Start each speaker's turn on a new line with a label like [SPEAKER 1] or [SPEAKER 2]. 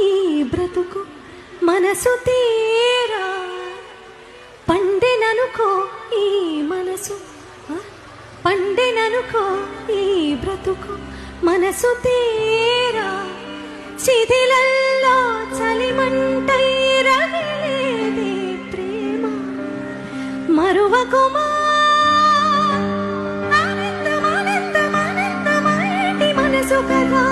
[SPEAKER 1] ఈ బ్రతుకు మనసు తీరా పండెననుకో ఈ మనసు పండెననుకో ఈ బ్రతుకు మనసు తీరా శిథిలల్లో చలిమంటై రగిలేదే ప్రేమ మరువకుమా ఆనందమానందమానందమాయేటి మనసు కదా